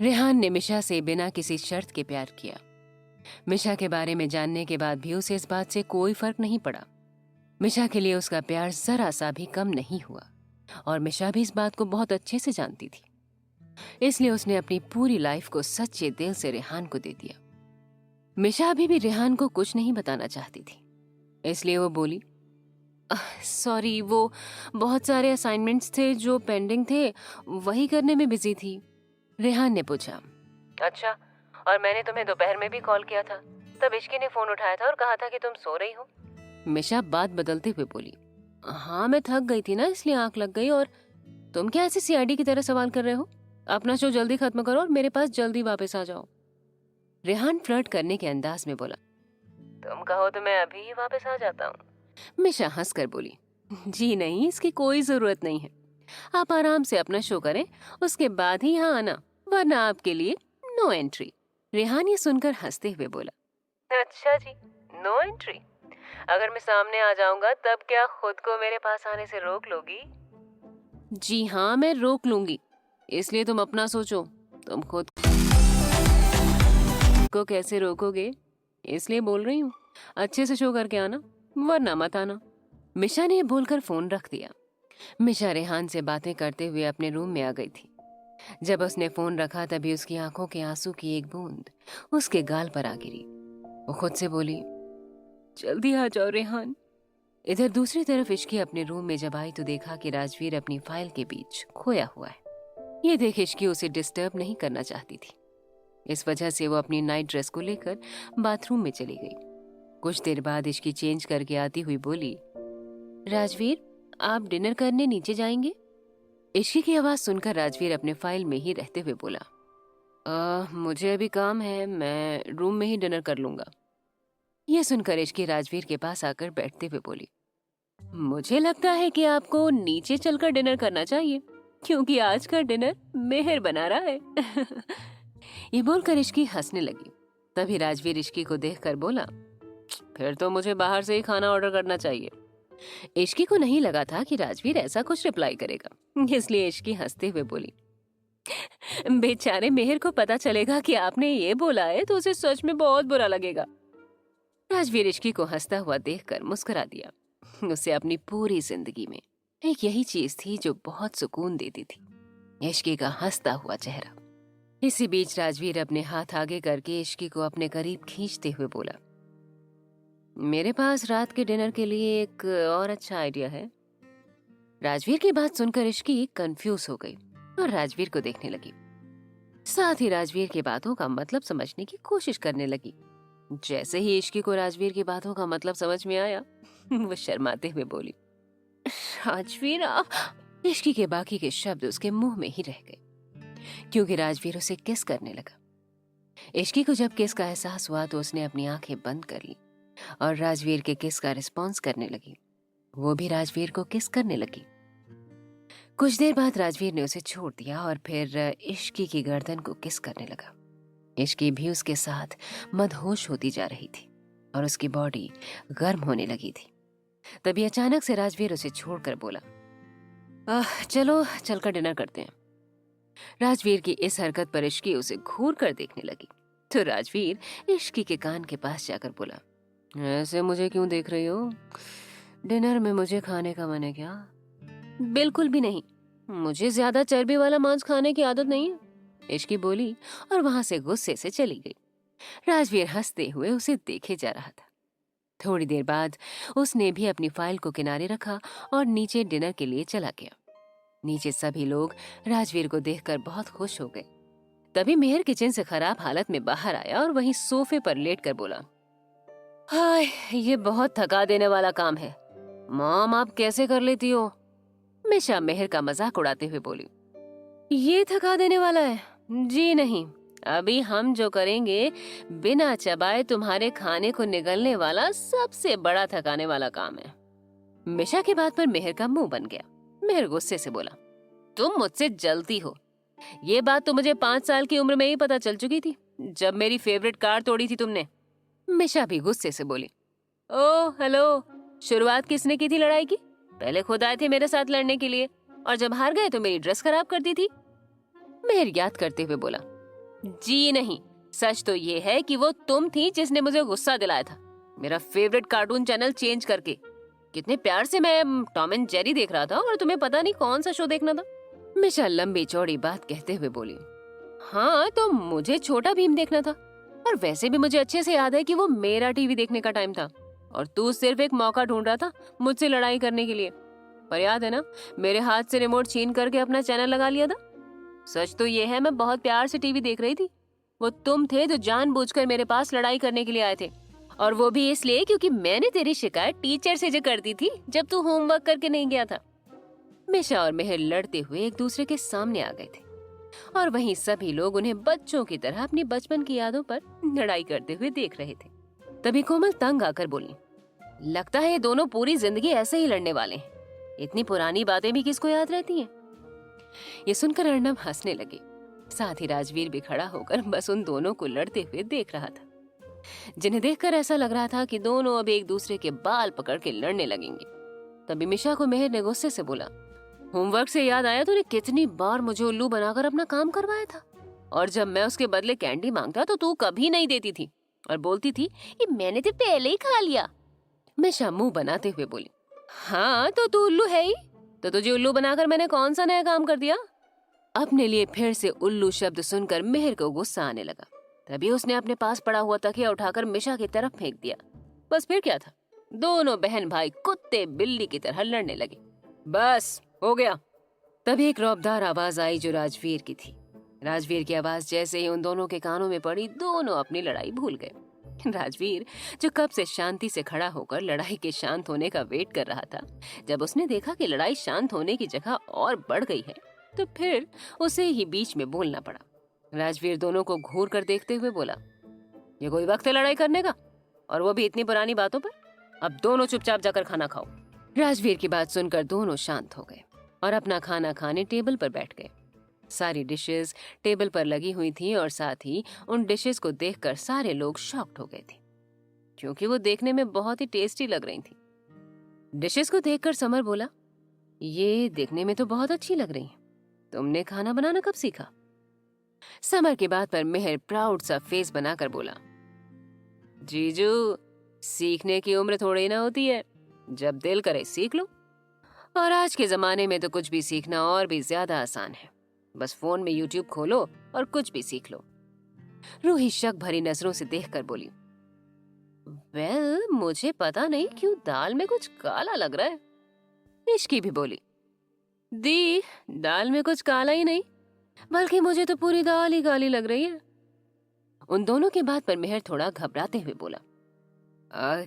रेहान ने मिशा से बिना किसी शर्त के प्यार किया। मिशा के बारे में जानने के बाद भी उसे इस बात से कोई फर्क नहीं पड़ा। मिशा के लिए उसका प्यार जरा सा भी कम नहीं हुआ और मिशा भी इस बात को बहुत अच्छे से जानती थी। इसलिए उसने अपनी पूरी लाइफ को सच्चे दिल से रेहान को दे दिया। मिशा अभी भी रेहान को कुछ नहीं बताना चाहती थी, इसलिए वो बोली, सॉरी, वो बहुत सारे असाइनमेंट्स थे जो पेंडिंग थे, वही करने में बिजी थी। रेहान ने पूछा, अच्छा, और मैंने तुम्हें दोपहर में भी कॉल किया था, तब इश्की ने फोन उठाया था और कहा था कि तुम सो रही हो। मिशा बात बदलते हुए बोली, हाँ, मैं थक गई थी ना, इसलिए आंख लग गई। और तुम क्या ऐसे सीआईडी की तरह सवाल कर रहे हो? अपना शो जल्दी खत्म करो और मेरे पास जल्दी वापस आ जाओ। रेहान फ्लर्ट करने के अंदाज में बोला, तुम कहो तो मैं अभी ही वापस आ जाता हूँ। मिशा हंसकर बोली, जी नहीं, इसकी कोई जरूरत नहीं है। आप आराम से अपना शो करें, उसके बाद ही यहाँ आना, वरना आपके लिए नो एंट्री। रेहान ये सुनकर हंसते हुए बोला, अच्छा जी, नो एंट्री? अगर मैं सामने आ जाऊंगा तब क्या खुद को मेरे पास आने से रोक लोगी? जी हाँ, मैं रोक लूंगी, इसलिए तुम अपना सोचो, तुम खुद को कैसे रोकोगे, इसलिए बोल रही हूँ, अच्छे से शो करके आना, वरना मत आना। मिशा ने बोलकर फोन रख दिया। मिशा रेहान से बातें करते हुए अपने रूम में आ गई थी। जब उसने फोन रखा तभी उसकी आंखों के आंसू की एक बूंद उसके गाल पर आ गिरी। वो खुद से बोली, जल्दी आ जाओ रेहान। इधर दूसरी तरफ इश्की अपने रूम में जब आई तो देखा कि राजवीर अपनी फाइल के बीच खोया हुआ है। ये देख इश्की उसे डिस्टर्ब नहीं करना चाहती थी, इस वजह से वो अपनी नाइट ड्रेस को लेकर बाथरूम में चली गई। कुछ देर बाद इश्की चेंज करके आती हुई बोली, राजवीर, आप डिनर करने नीचे जाएंगे? इश्की की आवाज सुनकर राजवीर अपने फाइल में ही रहते हुए बोला, मुझे अभी काम है, मैं रूम में ही डिनर कर लूंगा। यह सुनकर इश्की राजवीर के पास आकर बैठते हुए बोली, मुझे लगता है कि आपको नीचे चलकर डिनर करना चाहिए, क्योंकि आज का डिनर मेहर बना रहा है। ये बोलकर इश्की हंसने लगी। तभी राजवीर इश्की को देखकर बोला, फिर तो मुझे बाहर से ही खाना ऑर्डर करना चाहिए। इश्की को नहीं लगा था कि राजवीर ऐसा कुछ रिप्लाई करेगा, इसलिए इश्की हंसते हुए बोली, बेचारे मेहर को पता चलेगा कि आपने ये बोला है तो उसे सच में बहुत बुरा लगेगा। राजवीर इश्की को हंसता हुआ देखकर मुस्कुरा दिया। उसे अपनी पूरी जिंदगी में एक यही चीज थी जो बहुत सुकून देती थी, इश्की का हंसता हुआ चेहरा। इसी बीच राजवीर अपने हाथ आगे करके इश्की को अपने करीब खींचते हुए बोला, मेरे पास रात के डिनर के लिए एक और अच्छा आइडिया है। राजवीर की बात सुनकर इश्की कंफ्यूज हो गई और राजवीर को देखने लगी। साथ ही राजवीर की बातों का मतलब समझने की कोशिश करने लगी। जैसे ही इश्की को राजवीर की बातों का मतलब समझ में आया, वो शर्माते हुए बोली, राजवीर आप। इश्की के बाकी के शब्द उसके मुंह में ही रह गए, क्योंकि राजवीर उसे किस करने लगा। इश्की को जब किस का एहसास हुआ तो उसने अपनी आंखें बंद कर ली और राजवीर के किस का रिस्पॉन्स करने लगी। वो भी राजवीर को किस करने लगी। कुछ देर बाद राजवीर ने उसे छोड़ दिया और फिर इश्की की गर्दन को किस करने लगा। इश्की भी उसके साथ मदहोश होती जा रही थी और उसकी बॉडी गर्म होने लगी थी। तभी अचानक से राजवीर उसे छोड़कर बोला, चलो चलकर डिनर करते हैं। राजवीर की इस हरकत पर इश्की उसे घूर कर देखने लगी तो राजवीर इश्की के कान के पास जाकर बोला, ऐसे मुझे क्यों देख रही हो? डिनर में मुझे खाने का मन है क्या? बिल्कुल भी नहीं, मुझे ज्यादा चर्बी वाला मांस खाने की आदत नहीं है, इश्की बोली और वहां से गुस्से से चली गई। राजवीर हंसते हुए उसे देखे जा रहा था। थोड़ी देर बाद उसने भी अपनी फाइल को किनारे रखा और नीचे डिनर के लिए चला गया। नीचे सभी लोग राजवीर को देखकर बहुत खुश हो गए। तभी मेहर किचन से खराब हालत में बाहर आया और वहीं सोफे पर लेटकर बोला, हाय, ये बहुत थका देने वाला काम है। मॉम, आप कैसे कर लेती हो? मिशा मेहर का मजाक उड़ाते हुए बोली, ये थका देने वाला है? जी नहीं, अभी हम जो करेंगे बिना चबाए तुम्हारे खाने को निगलने वाला सबसे बड़ा थकाने वाला काम है। मिशा की बात पर मेहर का मुंह बन गया। मेहर गुस्से से बोला, तुम मुझसे जलती हो। ये बात तो मुझे 5 साल की उम्र में ही पता चल चुकी थी, जब मेरी फेवरेट कार तोड़ी थी तुमने। मिशा भी गुस्से से बोली, ओ हेलो, शुरुआत किसने की थी लड़ाई की? पहले खुद आए थे मेरे साथ लड़ने के लिए, और जब हार गए तो मेरी ड्रेस खराब कर दी थी। मेहर याद करते हुए बोला, जी नहीं, सच तो ये है कि वो तुम थी जिसने मुझे गुस्सा दिलाया था, मेरा फेवरेट कार्टून चैनल चेंज करके। कितने प्यार से मैं टॉम एंड जेरी देख रहा था और तुम्हें पता नहीं कौन सा शो देखना था। मिशा लंबी चौड़ी बात कहते हुए बोली, हाँ तो मुझे छोटा भीम देखना था, और वैसे भी मुझे अच्छे से याद है कि वो मेरा टीवी देखने का टाइम था और तू सिर्फ एक मौका ढूंढ रहा था मुझसे लड़ाई करने के लिए। पर याद है ना, मेरे हाथ से रिमोट छीन करके अपना चैनल लगा लिया था। सच तो ये है मैं बहुत प्यार से टीवी देख रही थी, वो तुम थे जो जानबूझकर मेरे पास लड़ाई करने के लिए आए थे, और वो भी इसलिए क्योंकि मैंने तेरी शिकायत टीचर से जो कर दी थी जब तू होमवर्क करके नहीं गया था। मिशा और मेहर लड़ते हुए एक दूसरे के सामने आ गए थे और वहीं सभी लोग उन्हें बच्चों की तरह अपनी बचपन की यादों पर लड़ाई करते हुए देख रहे थे। तभी कोमल तंग आकर बोली, लगता है ये दोनों पूरी जिंदगी ऐसे ही लड़ने वाले हैं, इतनी पुरानी बातें भी किसको याद रहती हैं। ये सुनकर अर्नब हंसने लगे, साथ ही राजवीर भी खड़ा होकर बस उन दोनों को लड़ते हुए देख रहा था, जिन्हें देखकर ऐसा लग रहा था कि दोनों अब एक दूसरे के बाल पकड़ के लड़ने लगेंगे। तभी मिशा को मेहर ने गुस्से से बोला, होमवर्क से याद आया तूने कितनी बार मुझे उल्लू बनाकर अपना काम करवाया था, और जब मैं उसके बदले कैंडी मांगता तो तू कभी नहीं देती थी और बोलती थी कि मैंने तो पहले ही खा लिया। मिशा मुंह बनाते हुए बोली, हाँ तो तू उल्लू है ही, तो तुझे उल्लू बनाकर मैंने कौन सा नया काम कर दिया। अपने लिए फिर से उल्लू शब्द सुनकर मेहर को गुस्सा आने लगा। तभी उसने अपने पास पड़ा हुआ तकिया उठाकर मिशा की तरफ फेंक दिया। बस फिर क्या था, दोनों बहन भाई कुत्ते बिल्ली की तरह लड़ने लगे। बस हो गया। तभी एक रौबदार आवाज आई जो राजवीर की थी। राजवीर की आवाज जैसे ही उन दोनों के कानों में पड़ी, दोनों अपनी लड़ाई भूल गए। राजवीर जो कब से शांति से खड़ा होकर लड़ाई के शांत होने का वेट कर रहा था, जब उसने देखा कि लड़ाई शांत होने की जगह और बढ़ गई है, तो फिर उसे ही बीच में बोलना पड़ा। राजवीर दोनों को घूर कर देखते हुए बोला, ये कोई वक्त है लड़ाई करने का, और वो भी इतनी पुरानी बातों पर। अब दोनों चुपचाप जाकर खाना खाओ। राजवीर की बात सुनकर दोनों शांत हो गए और अपना खाना खाने टेबल पर बैठ गए। सारी डिशेस टेबल पर लगी हुई थी और साथ ही उन डिशेस को देखकर सारे लोग शॉक्ड हो गए थे, क्योंकि वो देखने में बहुत ही टेस्टी लग रही थी। डिशेस को देखकर समर बोला, ये देखने में तो बहुत अच्छी लग रही है, तुमने खाना बनाना कब सीखा। समर की बात पर मेहर प्राउड सा फेस बनाकर बोला, जीजू सीखने की उम्र थोड़ी ना होती है, जब दिल करे सीख लो, और आज के जमाने में तो कुछ भी सीखना और भी ज्यादा आसान है, बस फोन में यूट्यूब खोलो और कुछ भी सीख लो। रूही शक भरी नजरों से देखकर बोली, वेल मुझे पता नहीं क्यों दाल में कुछ काला लग रहा है। इश्की भी बोली, दी दाल में कुछ काला ही नहीं, बल्कि मुझे तो पूरी दाल ही काली लग रही है। उन दोनों की बात पर मेहर थोड़ा घबराते हुए बोला,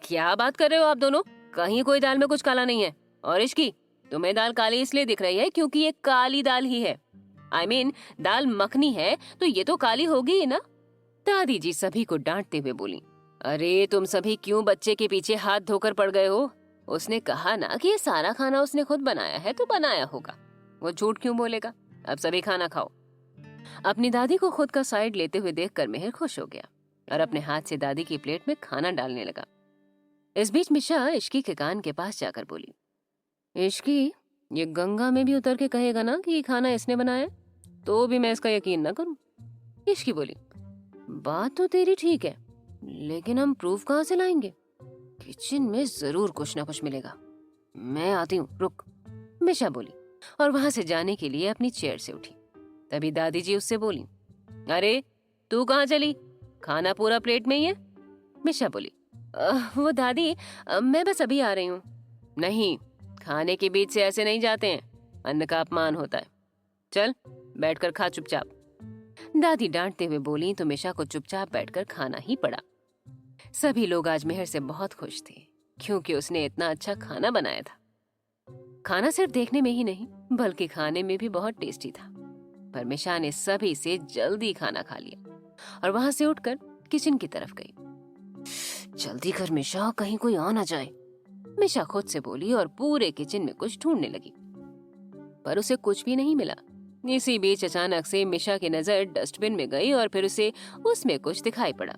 क्या बात कर रहे हो आप दोनों, कहीं कोई दाल में कुछ काला नहीं है। और इश्की, तुम्हें दाल काली इसलिए दिख रही है क्योंकि ये काली दाल ही है। I mean, दाल मखनी है तो ये तो काली होगी ही ना। दादी जी सभी को डांटते हुए बोली, अरे तुम सभी क्यों बच्चे के पीछे हाथ धोकर पड़ गए हो। उसने कहा ना कि ये सारा खाना उसने खुद बनाया है तो बनाया होगा, वो झूठ क्यों बोलेगा। अब सभी खाना खाओ। अपनी दादी को खुद का साइड लेते हुए देखकर मेहर खुश हो गया और अपने हाथ से दादी की प्लेट में खाना डालने लगा। इस बीच मिशा इश्की के कान के पास जाकर बोली, इश्की, ये गंगा में भी उतर के कहेगा ना कि ये खाना इसने बनाया, तो भी मैं इसका यकीन ना करूं। इश्की बोली, बात तो तेरी ठीक है, लेकिन हम प्रूफ कहाँ से लाएंगे। किचन में जरूर कुछ ना कुछ मिलेगा, मैं आती हूँ, रुक। मिशा बोली और वहां से जाने के लिए अपनी चेयर से उठी। तभी दादी जी उससे बोली, अरे तू कहाँ चली, खाना पूरा प्लेट में ही है। मिशा बोली, वो दादी, मैं बस अभी आ रही हूँ। नहीं, खाने के बीच से ऐसे नहीं जाते हैं, अन्न का अपमान होता है, चल बैठकर खा चुपचाप। दादी डांटते हुए बोली तो मिशा को चुपचाप बैठकर खाना ही पड़ा। सभी लोग आज मेहर से बहुत खुश थे क्योंकि उसने इतना अच्छा खाना बनाया था। खाना सिर्फ देखने में ही नहीं बल्कि खाने में भी बहुत टेस्टी था। पर मिशा ने सभी से जल्दी खाना खा लिया और वहां से उठकर किचन की तरफ गई। जल्दी कर मिशा, कहीं कोई आ ना जाए, मिशा खुद से बोली और पूरे किचन में कुछ ढूंढने लगी, पर उसे कुछ भी नहीं मिला। इसी बीच अचानक से मिशा की नजर डस्टबिन में गई और फिर उसे उसमें कुछ दिखाई पड़ा,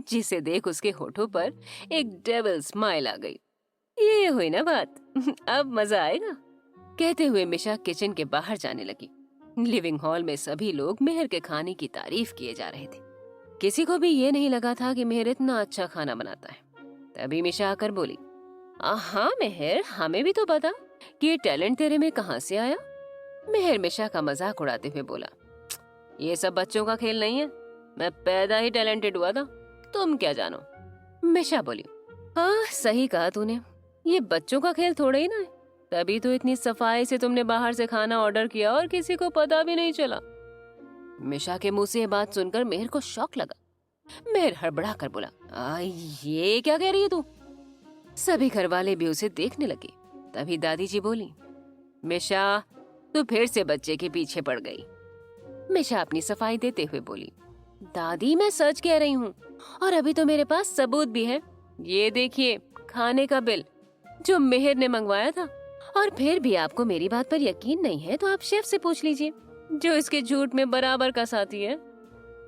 जिसे देख उसके होठों पर एक डेविल स्माइल आ गई। ये हुई ना बात, अब मजा आएगा, कहते हुए मिशा किचन के बाहर जाने लगी। लिविंग हॉल में सभी लोग मेहर के खाने की तारीफ किए जा रहे थे। किसी को भी ये नहीं लगा था कि मेहर इतना अच्छा खाना बनाता है। तभी मिशा आकर बोली, हाँ मेहर, हमें भी तो बता कि ये टैलेंट तेरे में कहाँ से आया। मेहर मिशा का मजाक उड़ाते हुए बोला, ये सब बच्चों का खेल नहीं है, मैं पैदा ही टैलेंटेड हुआ था, तुम क्या जानो। मिशा बोली, हाँ सही कहा तूने, ये बच्चों का खेल थोड़ा ही ना है, तभी तो इतनी सफाई से तुमने बाहर से खाना ऑर्डर किया और किसी को पता भी नहीं चला। मिशा के मुंह से ये बात सुनकर मेहर को शौक लगा। मेहर हड़बड़ा कर बोला, ये क्या कह रही है तू। सभी घर वाले भी उसे देखने लगे। तभी दादी जी बोली, मिशा तू फिर से बच्चे के पीछे पड़ गई। मिशा अपनी सफाई देते हुए बोली, दादी मैं सच कह रही हूँ, और अभी तो मेरे पास सबूत भी है। ये देखिए खाने का बिल जो मेहर ने मंगवाया था। और फिर भी आपको मेरी बात पर यकीन नहीं है तो आप शेफ से पूछ लीजिए, जो इसके झूठ में बराबर का साथी है।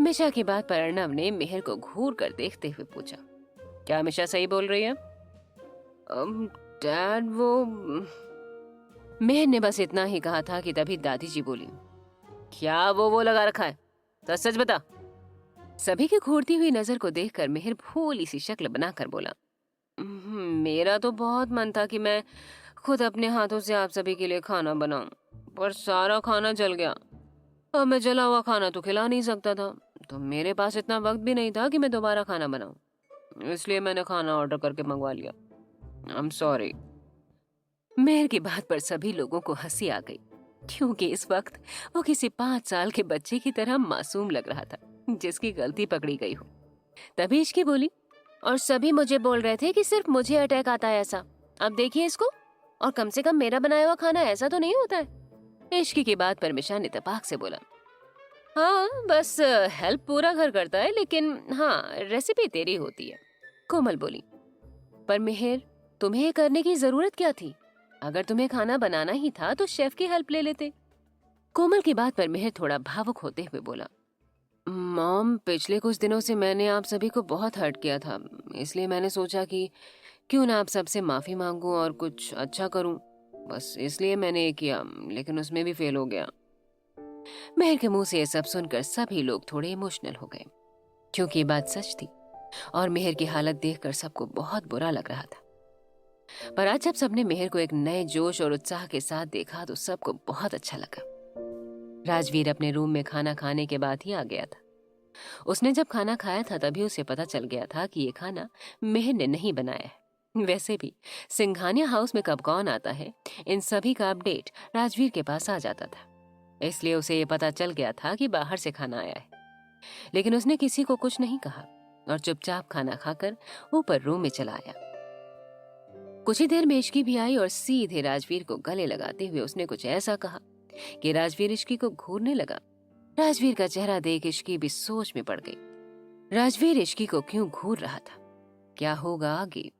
मिशा की बात पर अर्णव ने मेहर को घूर कर देखते हुए पूछा, क्या मिशा सही बोल रही है? डैड वो मेहर ने बस इतना ही कहा था कि तभी दादी जी बोली, क्या वो लगा रखा है, तो सच बता। सभी की घूरती हुई नजर को देखकर मेहर भोली सी शक्ल बनाकर बोला, मेरा तो बहुत मन था कि मैं खुद अपने हाथों से आप सभी के लिए खाना बनाऊं, पर सारा खाना जल गया। अब मैं जला हुआ खाना तो खिला नहीं सकता था, तो मेरे पास इतना वक्त भी नहीं था कि मैं दोबारा खाना बनाऊं, इसलिए मैंने खाना ऑर्डर करके मंगवा लिया। I am sorry. मेहर की बात पर सभी लोगों को हंसी आ गई, क्योंकि इस वक्त वो किसी 5 साल के बच्चे की तरह मासूम लग रहा था, जिसकी गलती पकड़ी गई हो। तभी इश्की बोली, और सभी मुझे बोल रहे थे कि सिर्फ मुझे अटैक आता है ऐसा, अब देखिए इसको, और कम से कम मेरा बनाया हुआ खाना ऐसा तो नहीं होता है। इश्की की बात पर मिशा ने तपाक से बोला, हाँ बस हेल्प पूरा घर करता है, लेकिन हाँ रेसिपी तेरी होती है। कोमल बोली, पर मेहर तुम्हें ये करने की जरूरत क्या थी? अगर तुम्हें खाना बनाना ही था तो शेफ की हेल्प ले लेते। कोमल की बात पर मेहर थोड़ा भावुक होते हुए बोला, मॉम पिछले कुछ दिनों से मैंने आप सभी को बहुत हर्ट किया था, इसलिए मैंने सोचा कि क्यों ना आप सबसे माफी मांगूं और कुछ अच्छा करूं, बस इसलिए मैंने ये किया, लेकिन उसमें भी फेल हो गया। मेहर के मुंह से ये सब सुनकर सभी लोग थोड़े इमोशनल हो गए, क्योंकि ये बात सच थी और मेहर की हालत देखकर सबको बहुत बुरा लग रहा था। पर आज जब सबने मेहर को एक नए जोश और उत्साह के साथ देखा तो सबको बहुत अच्छा लगा। राजवीर अपने रूम में खाना खाने के बाद ही आ गया था। उसने जब खाना खाया था तभी उसे पता चल गया था कि ये खाना मेहर ने नहीं बनाया है। वैसे भी सिंघानिया हाउस में कब कौन आता है, इन सभी का अपडेट राजवीर के पास आ जाता था, इसलिए उसे ये पता चल गया था कि बाहर से खाना आया है। लेकिन उसने किसी को कुछ नहीं कहा और चुपचाप खाना खाकर ऊपर रूम में चला आया। कुछ ही देर में इश्की भी आई और सीधे राजवीर को गले लगाते हुए उसने कुछ ऐसा कहा कि राजवीर इश्की को घूरने लगा। राजवीर का चेहरा देख इश्की भी सोच में पड़ गई। राजवीर इश्की को क्यों घूर रहा था, क्या होगा आगे,